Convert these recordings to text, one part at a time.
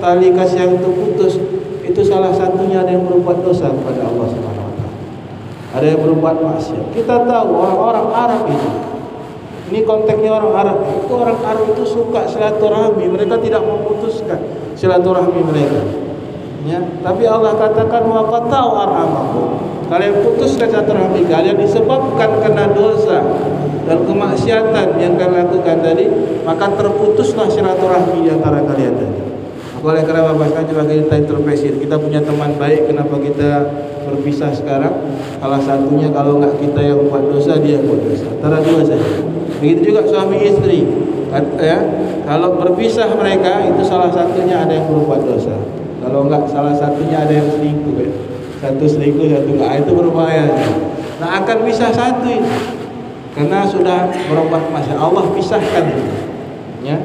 tali kasih sayang itu putus, itu salah satunya ada yang berbuat dosa kepada Allah Subhanahu wa taala. Ada yang berbuat maksiat. Kita tahu orang-orang Arab ini konteksnya orang Arab. Itu orang Arab itu suka silaturahmi, mereka tidak memutuskan silaturahmi mereka. Ya, tapi Allah katakan wa qata'u arhamakum. Kalian putuskan silaturahmi kalian disebabkan karena dosa dan kemaksiatan yang kalian lakukan tadi, maka terputuslah silaturahmi di antara kalian tadi. Oleh karena Bapak sekalian, coba kita introspeksi. Kita punya teman baik, kenapa kita berpisah sekarang? Salah satunya kalau enggak kita yang buat dosa, dia yang buat dosa. Antara dua saja. Begitu juga suami istri. Ya, kalau berpisah mereka itu salah satunya ada yang berbuat dosa. Kalau enggak salah satunya ada yang selingkuh ya. Satu selingkuh, satu enggak, itu berbahaya. Nah, akan pisah satu itu. Karena sudah berubah masa. Allah pisahkan itu. Ya.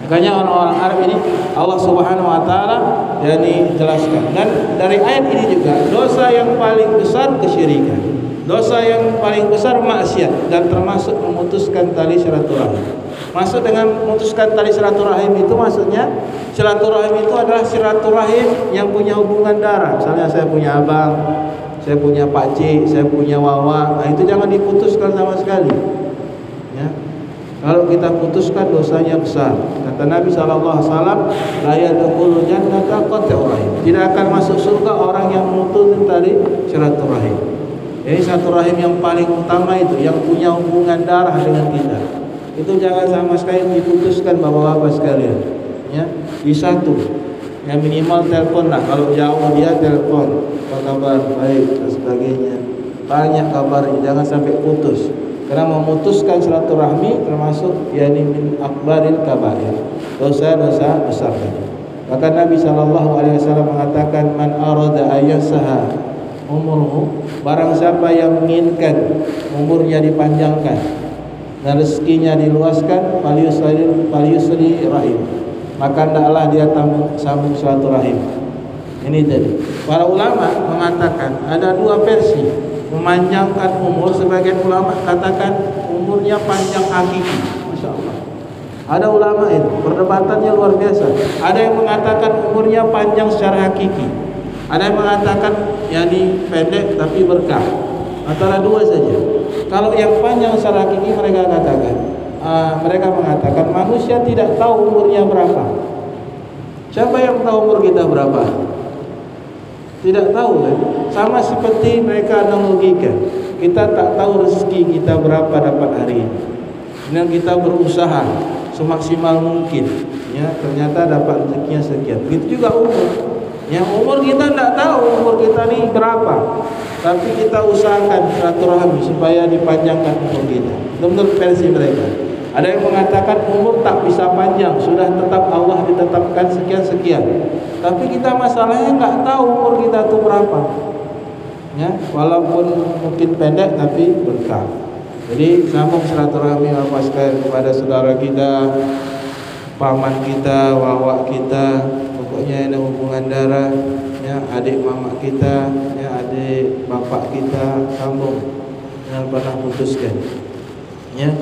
Makanya orang-orang Arab ini Allah Subhanahu wa taala yakni jelaskan. Dan dari ayat ini juga dosa yang paling besar kesyirikan. Dosa yang paling besar maksiat dan termasuk memutuskan tali silaturahim. Maksud dengan memutuskan tali silaturahim itu maksudnya silaturahim itu adalah silaturahim yang punya hubungan darah. Misalnya saya punya abang, saya punya pakcik, saya punya wawa. Nah, itu jangan diputuskan sama sekali. Ya. Kalau kita putuskan dosanya besar. Kata Nabi SAW, la yadkhulul jannata qati'ur rahim. Tidak akan masuk surga orang yang memutuskan tali silaturahim. Jadi silaturahim yang paling utama itu yang punya hubungan darah dengan kita. Itu jangan sama sekali diputuskan bapak-bapak sekalian. Ya, di satu. Ya minimal telepon lah. Kalau jauh dia telepon, apa kabar, baik dan sebagainya. Banyak kabarnya, jangan sampai putus. Karena memutuskan silaturahmi termasuk yakni min akbaril kabair. Dosa-dosa besar tadi. Maka Nabi SAW mengatakan man arada ayyasaha umurhu, barang siapa yang menginginkan umurnya dipanjangkan dan rezekinya diluaskan, falyusli rahim, maka hendaklah dia sambung silaturahim. Ini tadi. Para ulama mengatakan ada dua versi memanjangkan umur. Sebagian ulama katakan umurnya panjang hakiki. Masya Allah. Ada ulama itu perdebatannya luar biasa. Ada yang mengatakan umurnya panjang secara hakiki. Ada yang mengatakan yakni pendek tapi berkah. Antara dua saja. Kalau yang panjang secara hakiki mereka mengatakan manusia tidak tahu umurnya berapa. Siapa yang tahu umur kita berapa? Tidak tahu kan? Sama seperti mereka analogikan. Kita tak tahu rezeki kita berapa dapat hari ini. Dan kita berusaha semaksimal mungkin. Ya, ternyata dapat rezekinya sekian. Begitu juga umur. Yang umur kita tidak tahu umur kita ini berapa. Tapi kita usahakan silaturahmi supaya dipanjangkan umur kita. Menurut versi mereka. Ada yang mengatakan umur tak bisa panjang, sudah tetap Allah ditetapkan sekian-sekian. Tapi kita masalahnya enggak tahu umur kita itu berapa. Ya, walaupun mungkin pendek tapi berkah. Jadi sambung silaturahmi Bapak sekalian kepada saudara kita, paman kita, wawa kita, pokoknya ada hubungan darah, ya, adik mama kita, ya, adik bapak kita, sambung. Jangan pernah putuskan. Ya,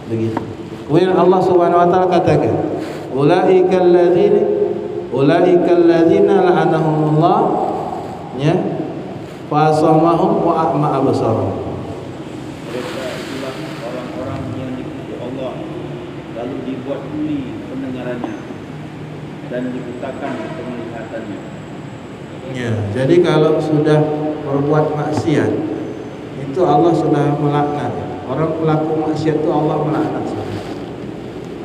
begitu. Kemudian Allah Subhanahu wa taala katakan, ulaikal ladzina la'anahumullah, ya, fa asamahum wa a'ma absarahum. Mereka itulah orang-orang yang dikutuk Allah, lalu dibuat tuli pendengarannya dan dibutakan penglihatannya. Ya, jadi kalau sudah berbuat maksiat itu Allah sudah melaknat. Orang pelaku maksiat itu Allah melaknat.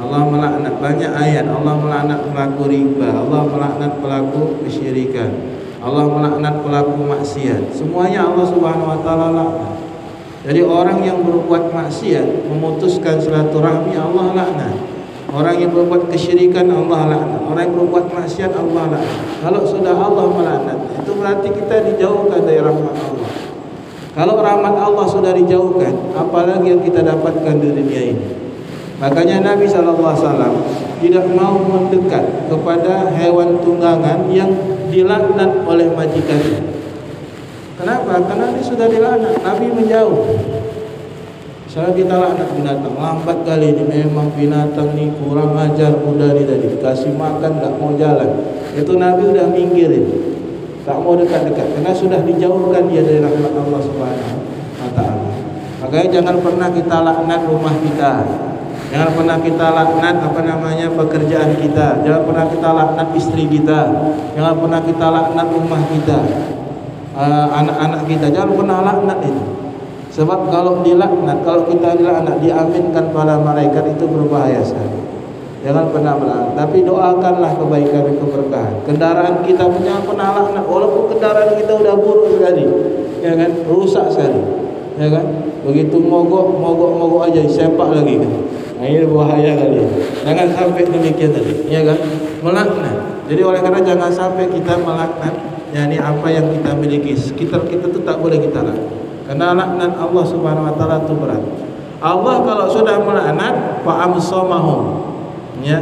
Allah melaknat, banyak ayat. Allah melaknat pelaku riba, Allah melaknat pelaku kesyirikan, Allah melaknat pelaku maksiat. Semuanya Allah Subhanahu wa taala laknat. Jadi orang yang berbuat maksiat memutuskan silaturahmi, Allah laknat. Orang yang berbuat kesyirikan, Allah laknat. Orang yang berbuat maksiat, Allah laknat. Kalau sudah Allah melaknat, itu berarti kita dijauhkan dari rahmat Allah. Kalau rahmat Allah sudah dijauhkan, apalagi yang kita dapatkan di dunia ini. Makanya Nabi SAW tidak mau mendekat kepada hewan tunggangan yang dilaknat oleh majikannya. Kenapa? Karena dia sudah dilaknat. Nabi menjauh. Misalnya kita laknat binatang, lambat kali ini, memang binatang ni kurang ajar, mudah ni tadi, kasih makan tak mau jalan. Itu Nabi udah minggirin, tak mau dekat-dekat, karena sudah dijauhkan dia dari rahmat Allah Subhanahu wa Ta'ala. Makanya jangan pernah kita laknat rumah kita, jangan pernah kita laknat pekerjaan kita, jangan pernah kita laknat istri kita, jangan pernah kita laknat rumah kita, anak-anak kita, jangan pernah laknat itu. Sebab kalau dilaknat, kalau kita dilaknat, diaminkan pada malaikat, itu berbahaya sekali. Jangan pernah melaknat, tapi doakanlah kebaikan dan keberkahan. Kendaraan kita pun jangan pernah laknat, walaupun kendaraan kita udah buruk sekali, ya kan, rusak sekali, ya kan. Begitu mogok aja disempak lagi kan. Nah, ini bahaya kali. Jangan sampai demikian tadi, ya kan, melaknat. Jadi oleh karena jangan sampai kita melaknat, yakni apa yang kita miliki. Sekitar kita tu tak boleh kita laknat, karena laknat Allah Subhanahu wa Ta'ala itu berat. Allah kalau sudah melaknat, fa'amsamahum, ya,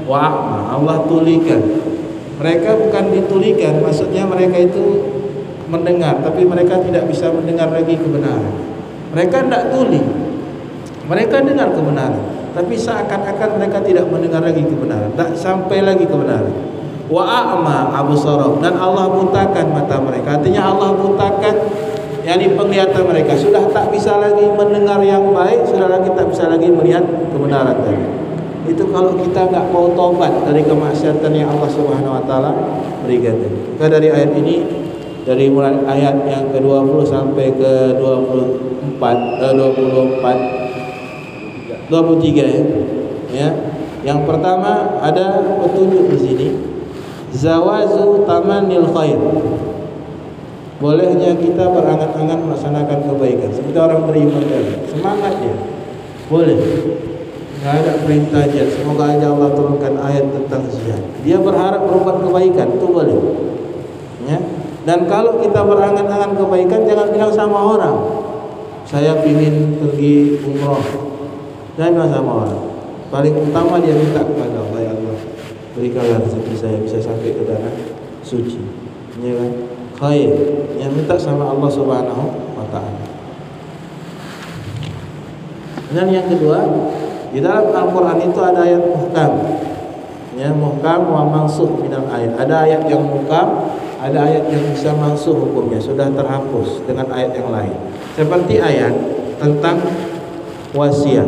wa'ama, Allah tulikan. Mereka bukan ditulikan, maksudnya mereka itu mendengar, tapi mereka tidak bisa mendengar lagi kebenaran. Mereka tidak tuli, mereka dengar kebenaran, tapi seakan-akan mereka tidak mendengar lagi kebenaran, tak sampai lagi kebenaran. Wa'ama absarahum, dan Allah butakan mata mereka. Artinya Allah butakan, yakni penglihatan mereka, sudah tak bisa lagi mendengar yang baik, sudah lagi tak bisa lagi melihat kebenaran tadi. Itu kalau kita enggak mau taubat dari kemaksiatan yang Allah Subhanahu wa Ta'ala berikan tadi. Maka dari ayat ini, dari mulai ayat yang ke-20 sampai ke-23 ya. Yang pertama ada petunjuk di sini, zawazu tamanil khair. Bolehnya kita berangan-angan melaksanakan kebaikan. Seperti orang beriman tadi, semangat dia, boleh. Tidak ada perintah jihad. Semoga aja Allah turunkan ayat tentang jihad. Dia berharap berbuat kebaikan, itu boleh, ya. Dan kalau kita berangan-angan kebaikan, jangan bilang sama orang, saya ingin pergi umroh. Jangan bilang sama orang. Paling utama dia minta kepada Allah, ya Allah, berikanlah rezeki saya bisa sampai ke tanah suci, ya kan? Khair, yang minta sama Allah Subhanahu wa Ta'ala. Dan yang kedua, di dalam Al-Quran itu ada ayat muhkam, ya, muhkam wa mansukh minal ayat. Ada ayat yang muhkam, ada ayat yang bisa mansuh hukumnya, sudah terhapus dengan ayat yang lain. Seperti ayat tentang wasiat,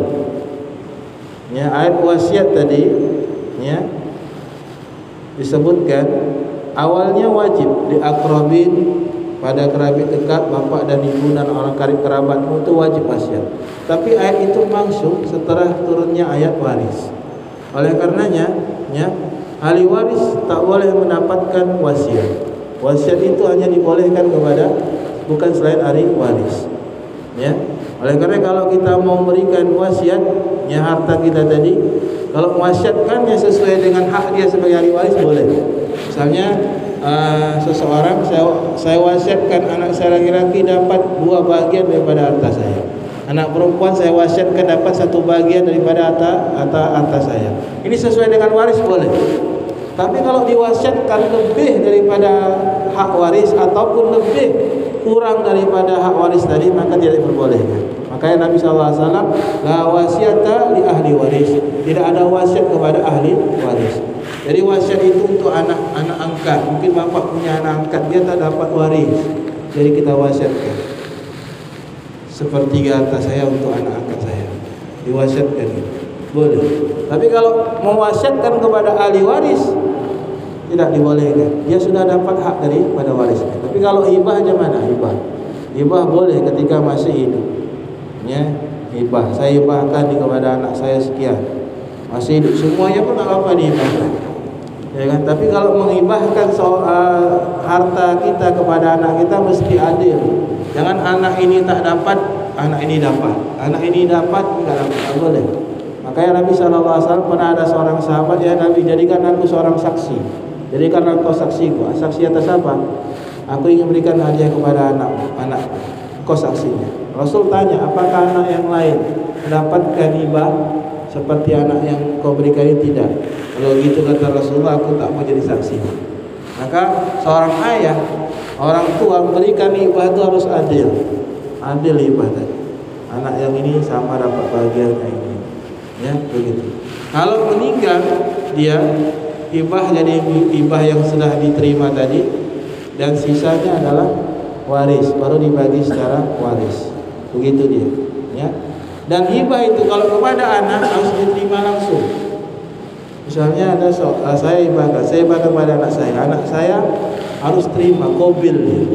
ya, ayat wasiat tadi, ya, disebutkan awalnya wajib di aqrabin, pada kerabat dekat, bapak dan ibu dan orang karib kerabatmu itu wajib wasiat. Tapi ayat itu mansukh setelah turunnya ayat waris. Oleh karenanya, ya, ahli waris tak boleh mendapatkan wasiat. Wasiat itu hanya dibolehkan kepada bukan selain ahli waris, ya. Oleh karena kalau kita mau memberikan wasiat, ya, harta kita tadi, kalau mewasiatkannya sesuai dengan hak dia sebagai ahli waris, boleh. Misalnya seseorang, saya wasiatkan anak saya laki-laki dapat 2 bagian daripada harta saya. Anak perempuan saya wasiatkan dapat 1 bagian daripada harta saya. Ini sesuai dengan waris, boleh. Tapi kalau diwasiatkan lebih daripada hak waris ataupun lebih kurang daripada hak waris tadi, maka tidak diperbolehkan. Makanya Nabi SAW, la wasiata li ahli waris, tidak ada wasiat kepada ahli waris. Jadi wasiat itu untuk anak angkat. Mungkin bapak punya anak angkat, dia tak dapat waris, jadi kita wasiatkan sepertiga harta saya untuk anak angkat saya, diwasiatkan itu, boleh. Tapi kalau mewasiatkan kepada ahli waris, tidak dibolehkan. Dia sudah dapat hak daripada warisnya. Tapi kalau hibah aja mana? Hibah boleh ketika masih hidup, ya, hibah. Saya hibahkan kepada anak saya sekian, masih hidup, semuanya pun tak apa dihibahkan, ya kan? Tapi kalau menghibahkan harta kita kepada anak kita, mesti adil. Jangan anak ini tak dapat, anak ini dapat, anak ini dapat, enggak dapat, tak boleh. Makanya Nabi SAW pernah ada seorang sahabat, ya Nabi, jadikan aku seorang saksi, jadikan engkau saksiku. Saksi atas apa? Aku ingin berikan hadiah kepada anak, kau saksinya. Rasul tanya, apakah anak yang lain mendapatkan hibah seperti anak yang kau berikan ini? Tidak. Kalau gitu kata Rasulullah, aku tak mau jadi saksi. Maka seorang ayah, orang tua memberikan hibah itu harus adil hibah tadi. anak yang ini sama dapat bagian kayak ini. Ya, begitu. Kalau meninggal dia hibah jadi hibah yang sudah diterima tadi dan sisanya adalah waris, baru dibagi secara waris. Begitu dia, ya. Dan hibah itu kalau kepada anak harus diterima langsung. Misalnya ada saya hibahkan kepada anak saya harus terima kobil dia.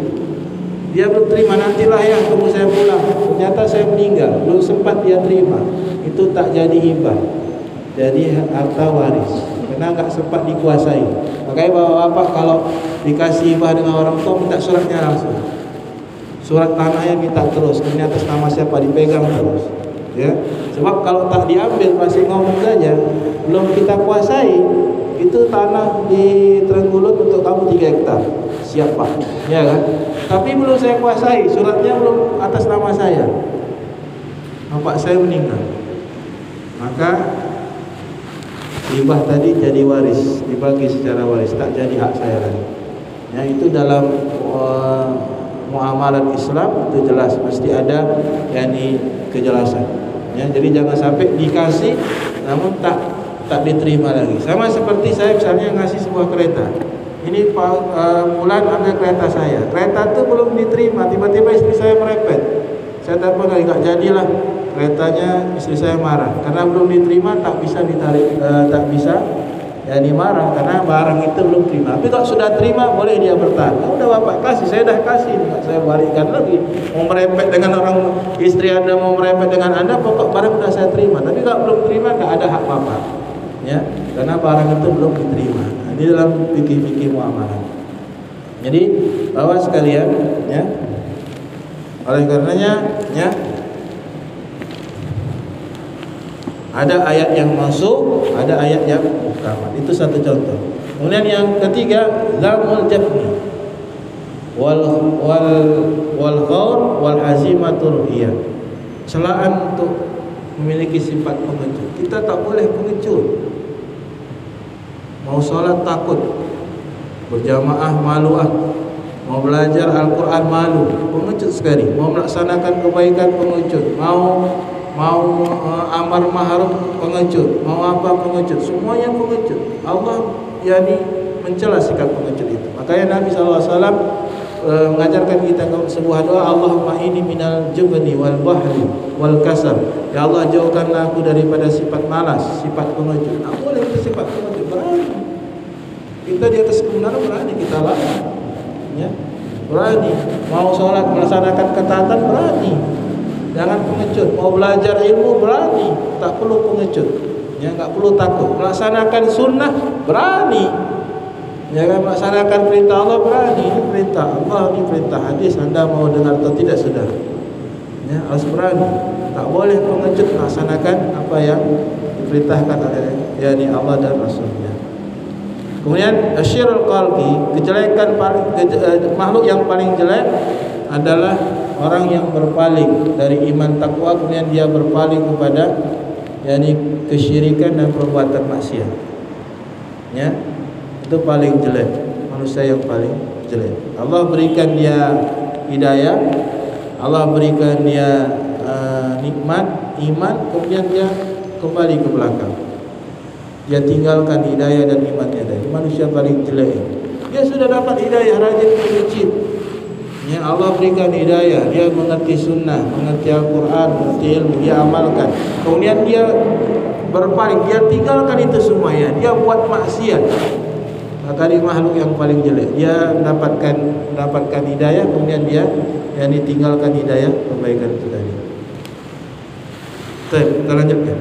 Dia belum terima, nantilah ya tunggu saya pulang. Ternyata saya meninggal, belum sempat dia terima. Itu tak jadi hibah, jadi harta waris. Karena enggak sempat dikuasai. Makanya bapak-bapak kalau dikasih hibah dengan orang tua minta suratnya langsung. Surat tanahnya minta terus, ini atas nama siapa, dipegang terus. Ya, sebab kalau tak diambil masih ngomong saja, belum kita kuasai, itu tanah di Trenggalek untuk kamu 3 hektar, siap Pak, ya kan? Tapi belum saya kuasai, suratnya belum atas nama saya, bapak saya meninggal, maka hibah tadi jadi waris, dibagi secara waris, tak jadi hak saya lagi. Ya, itu dalam muamalat Islam itu jelas, mesti ada yakni kejelasan. Ya, jadi jangan sampai dikasih namun tak diterima lagi. Sama seperti saya misalnya ngasih sebuah kereta. Ini bulan ambil kereta saya. Kereta itu belum diterima, tiba-tiba istri saya merepet. Saya telepon lagi, enggak jadilah keretanya, istri saya marah karena belum diterima, tak bisa ditarik, tak bisa ya dimarah karena barang itu belum terima. Tapi kalau sudah terima boleh dia bertahan. Ya udah bapak kasih, saya dah kasih, enggak saya balikkan lagi. Mau merepet dengan orang istri Anda, mau merepet dengan Anda, pokok barang sudah saya terima. Tapi kalau belum terima enggak ada hak bapak. Ya, karena barang itu belum diterima. Nah, ini dalam fikih-fikih muamalah. Jadi bapak sekalian, ya. Oleh karenanya, ya, ada ayat yang masuk, ada ayat yang muhkamat. Itu satu contoh. Kemudian yang ketiga, zamul jabni wal ghaur wal hazimatur hiyah. Celaan untuk memiliki sifat pengecut. Kita tak boleh pengecut. Mau sholat takut, berjamaah malu mau belajar Al-Quran malu, pengecut sekali. Mau melaksanakan kebaikan pengecut, mau amar ma'ruf pengecut, mau apa pengecut, semuanya pengecut. Allah yakni mencela sikap pengecut itu. Makanya Nabi SAW mengajarkan kita sebuah doa, Allahumma inni minal jubni wal bahri wal kasal. Ya Allah, jauhkanlah aku daripada sifat malas, sifat pengecut. Tak boleh itu sifat pengecut, berani. Kita di atas kebenaran berani kita lawan, ya, berani. Mau sholat melaksanakan ketaatan berani. Jangan pengecut. Mau belajar ilmu berani, tak perlu pengecut. Ya, enggak perlu takut. Melaksanakan sunnah berani. Ya kan, melaksanakan perintah Allah berani. Ini perintah Allah, ini perintah hadis. Anda mau dengar atau tidak sudah. Ya, harus berani. Tak boleh pengecut melaksanakan apa yang diperintahkan oleh yakni Allah dan Rasulnya. Kemudian asyirul qalbi, kejelekan makhluk yang paling jelek adalah orang yang berpaling dari iman takwa, kemudian dia berpaling kepada yakni kesyirikan dan perbuatan maksiat. Ya, itu paling jelek, manusia yang paling jelek. Allah berikan dia hidayah, Allah berikan dia nikmat iman, kemudian dia kembali ke belakang. Dia tinggalkan hidayah dan imannya tadi. Manusia paling jelek. Dia sudah dapat hidayah, rajin ke masjid. Ya, Allah berikan hidayah, dia mengerti sunnah, mengerti Al-Quran, mengerti ilmu, dia amalkan. Kemudian dia berpaling, dia tinggalkan itu semuanya, dia buat maksiat. Maka dia makhluk yang paling jelek. Dia mendapatkan hidayah, kemudian dia yang ditinggalkan hidayah kebaikan itu tadi. Baik, kita lanjutkan.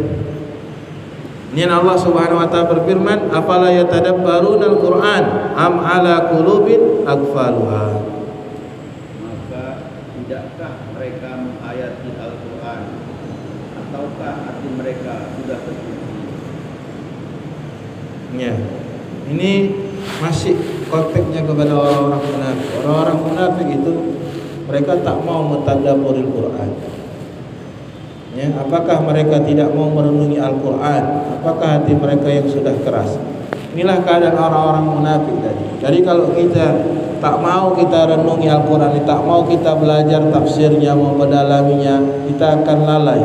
Ini Allah Subhanahu wa taala berfirman, "Afala yatadabbaruna al-Qur'an am ala qulubin aqfaluha?" Maka tidakkah mereka menghayati Al-Qur'an ataukah hati mereka sudah terkunci? Ya. Ini masih konteksnya kepada orang-orang munafik. Orang-orang munafik itu mereka tak mau mentadabburil Qur'an. Ya, apakah mereka tidak mau merenungi Al-Quran? Apakah hati mereka yang sudah keras? Inilah keadaan orang-orang munafik tadi. Jadi kalau kita tak mau kita renungi Al-Quran, tak mau kita belajar tafsirnya, mau mendalaminya, kita akan lalai.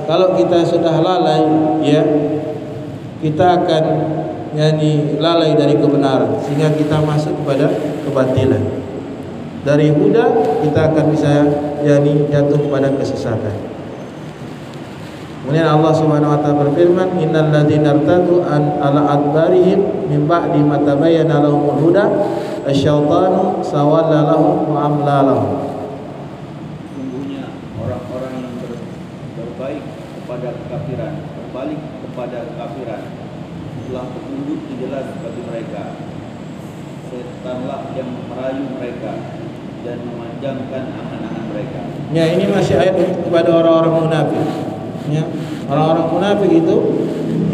Kalau kita sudah lalai, ya, kita akan lalai dari kebenaran, sehingga kita masuk kepada kebatilan. Dari huda kita akan bisa jatuh kepada kesesatan. Kemudian Allah Subhanahu wa taala berfirman, innal ladzina irtadu an ala adbarihim min ba'di ma tabayyana lahumul huda asyaitanu sawalla lahum wa amla lahum. Sungguhnya orang-orang yang berbaik kepada kekafiran, berbalik kepada kekafiran, telah petunjuk jelas bagi mereka. Setanlah yang merayu mereka dan memanjangkan angan-angan mereka. Ya, ini masih ayat kepada orang-orang munafik. Ya, orang-orang munafik itu,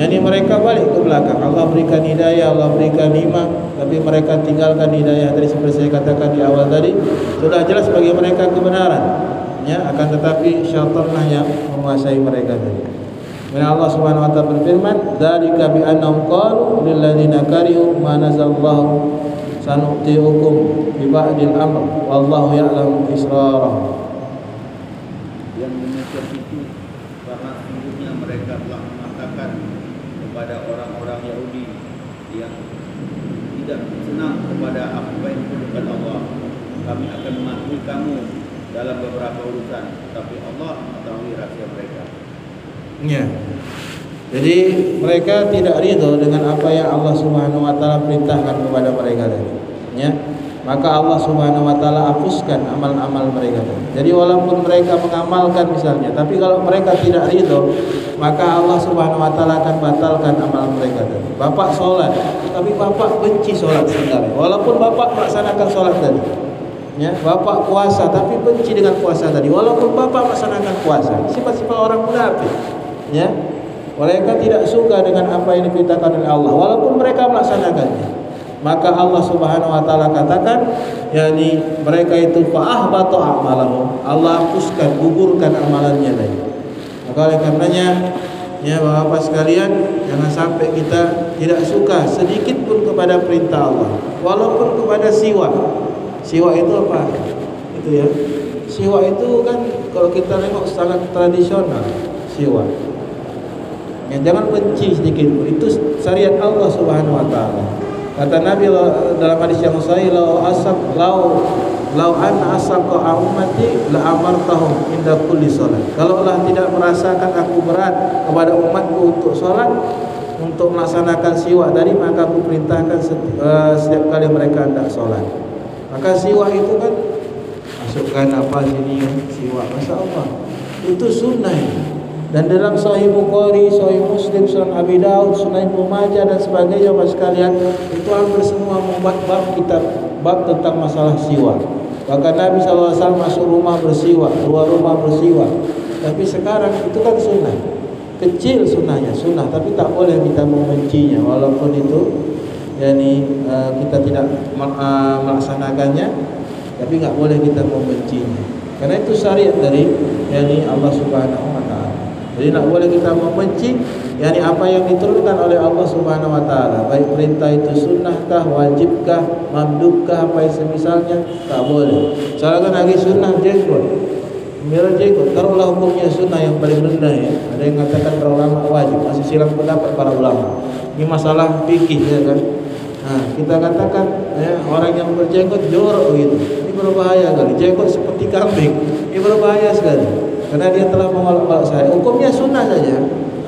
mereka balik ke belakang. Allah berikan hidayah, Allah berikan nikmat, tapi mereka tinggalkan hidayah. Tadi seperti saya katakan di awal tadi, sudah jelas bagi mereka kebenaran, ya, akan tetapi syaitanlah yang menguasai mereka tadi. Dan Allah Subhanahu wa taala berfirman, "Dzalika bi annahum qalu lil ladzina karihu ma nazallahu sanu'tiukum bi ba'dil amr wallahu ya'lamu israrahum." Yang demikian itu karena sungguhnya mereka telah mengatakan kepada orang-orang Yahudi yang tidak senang kepada apa yang diperintahkan Allah, kami akan mengakui kamu dalam beberapa urusan, tapi Allah mengetahui rahasia mereka. Ya. Jadi mereka tidak ridho dengan apa yang Allah Subhanahu wa taala perintahkan kepada mereka tadi. Ya. Maka Allah Subhanahu wa taala hapuskan amal-amal mereka tadi. Jadi walaupun mereka mengamalkan misalnya, tapi kalau mereka tidak ridho, maka Allah Subhanahu wa taala akan batalkan amal mereka tadi. Bapak sholat, tapi bapak benci sholat sebenarnya. Walaupun bapak melaksanakan sholat tadi. Ya, bapak puasa tapi benci dengan puasa tadi. Walaupun bapak melaksanakan puasa. Sifat-sifat orang munafik. Ya, mereka tidak suka dengan apa yang diperintahkan oleh Allah walaupun mereka melaksanakannya. Maka Allah Subhanahu wa taala katakan, mereka itu fa'ahbatu a'malahum. Allah hapuskan, gugurkan amalannya tadi. Maka oleh karenanya, ya Bapak sekalian, jangan sampai kita tidak suka sedikit pun kepada perintah Allah, walaupun kepada siwa. Siwa itu apa? Itu ya. Siwa itu kan kalau kita tengok sangat tradisional, siwa. Ya, jangan benci sedikit pun. Itu syariat Allah Subhanahu wa taala. Kata Nabi dalam hadis yang sahih, lau anna asaqqa ummati la amartahum inda kulli salat. Kalaulah tidak merasakan aku berat kepada umatku untuk salat, untuk melaksanakan siwak tadi, maka aku perintahkan setiap kali mereka hendak salat. Maka siwak itu kan masukkan apa sini siwak, masya-Allah. Itu sunnah. Dan dalam Sahih Bukhari, Sahih Muslim, Sunan Abi Daud, Sunan Ibnu Majah dan sebagainya, Bapak sekalian, itu hampir semua membuat bab tentang masalah siwak. Bahkan Nabi SAW masuk rumah bersiwak, keluar rumah bersiwak. Tapi sekarang itu kan sunnah, kecil sunnahnya, sunnah, tapi tak boleh kita membencinya, walaupun itu kita tidak melaksanakannya, tapi nggak boleh kita membencinya, karena itu syariat dari Allah Subhanahu wa taala. Jadi tak boleh kita membenci apa yang diturunkan oleh Allah Subhanahu wa taala, baik perintah itu sunnahkah, wajibkah, mandubkah, apa yang semisalnya, tak boleh. Misalkan lagi sunnah jenggot, merah jenggot, taruhlah hukumnya sunnah yang paling rendah ya. Ada yang mengatakan para ulama wajib, masih silang pendapat para ulama. Ini masalah fikih ya kan. Nah, kita katakan orang yang berjenggot jorok begitu. Ini berbahaya sekali. Jenggot seperti kambing. Ini berbahaya sekali. Karena dia telah mengolok-olok saya. Hukumnya sunnah saja,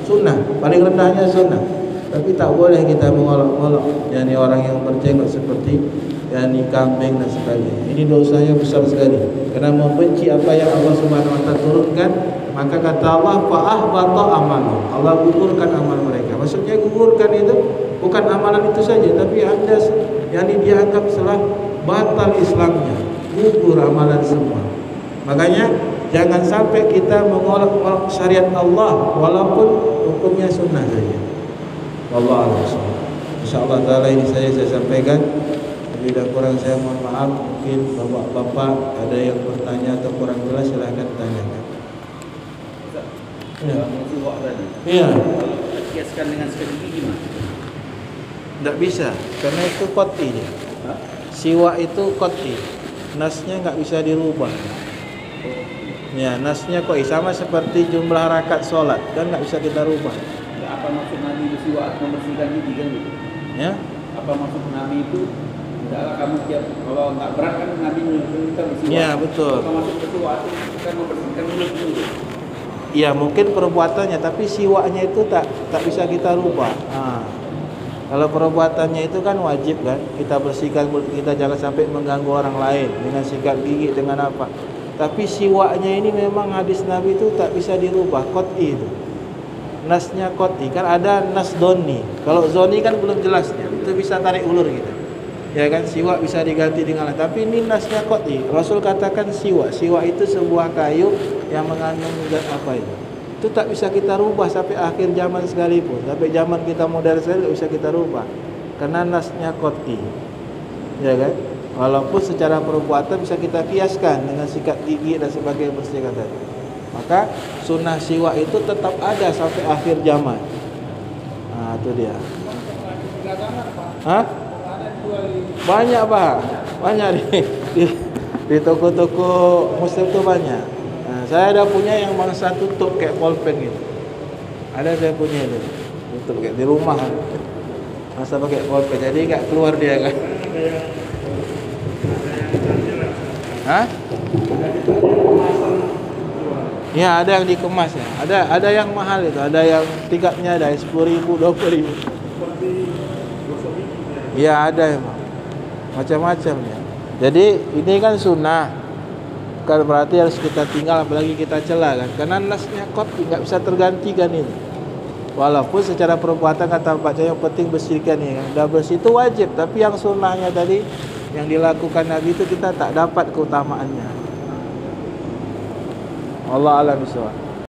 sunnah, paling rendahnya sunnah. Tapi tak boleh kita mengolok-olok orang yang berjenggot seperti kambing dan sebagainya. Ini dosanya besar sekali. Karena membenci apa yang Allah Subhanahu wa taala turunkan, maka kata Allah fa'ahbata amalan. Allah gugurkan amal mereka. Maksudnya gugurkan itu bukan amalan itu saja, tapi Anda dianggap telah batal Islamnya, gugur amalan semua. Makanya jangan sampai kita mengolok-olok syariat Allah walaupun hukumnya sunnah saja. Wallahu a'lam. Insyaallah taala ini saya sampaikan. Bila kurang saya mohon maaf. Mungkin bapak-bapak ada yang bertanya atau kurang jelas, silahkan tanyakan. Ya, siwak tadi. Iya. Kalau kiaskan dengan sikat gigi gimana? Tidak bisa, karena itu qat'i dia. Siwak itu qat'i. Nasnya nggak bisa dirubah. Ya, nasnya qat'i sama seperti jumlah rakaat sholat, kan nggak bisa kita rubah. Apa maksud Nabi bersiwak membersihkan gigi kan gitu? Ya, Apa maksud Nabi itu? Tidaklah kamu tiap kalau nggak berat kan Nabi menyuruh kita bersiwak. ya betul. Apa maksud bersiwak itu kan membersihkan mulut dulu. Ya mungkin perbuatannya, tapi siwaknya itu tak bisa kita rubah. Kalau perbuatannya itu kan wajib kan, kita bersihkan mulut kita jangan sampai mengganggu orang lain dengan sikat gigi dengan apa. Tapi siwaknya ini memang hadis Nabi itu tak bisa dirubah, qat'i itu. Nasnya qat'i, kan ada nas doni. Kalau zoni kan belum jelasnya, itu bisa tarik ulur gitu. Ya kan, siwak bisa diganti dengan lain. Tapi ini nasnya qat'i. Rasul katakan siwak itu sebuah kayu yang mengandung zat apa itu. Itu tak bisa kita rubah sampai akhir zaman sekalipun. Sampai zaman kita modern sekali tak bisa kita rubah. Karena nasnya qat'i. Ya kan? Walaupun secara perbuatan bisa kita kiaskan dengan sikat gigi dan sebagainya bersihkan tadi. Maka sunnah siwak itu tetap ada sampai akhir zaman. Nah, itu dia. Hah? Banyak Pak. Banyak di toko-toko muslim itu banyak. Nah, saya ada punya yang bangsa tutup kayak pulpen gitu. Ada saya punya itu. Tutup kayak di rumah. Masa pakai pulpen jadi enggak keluar dia kan. Hah? Ya, ada yang dikemas ya. Ada yang mahal itu, ada yang tingkatnya ada 10.000, 20.000. Ya, ada emang. Macam-macam ya. Jadi ini kan sunnah. Bukan berarti harus kita tinggal apalagi kita cela kan. Karena nasnya qat'i enggak bisa tergantikan ini. Walaupun secara perbuatan kata Pak Cahyo yang penting bersihkan ya. Udah bersih itu wajib, tapi yang sunnahnya tadi yang dilakukan Nabi itu kita tak dapat keutamaannya. Allah a'lam bishawab.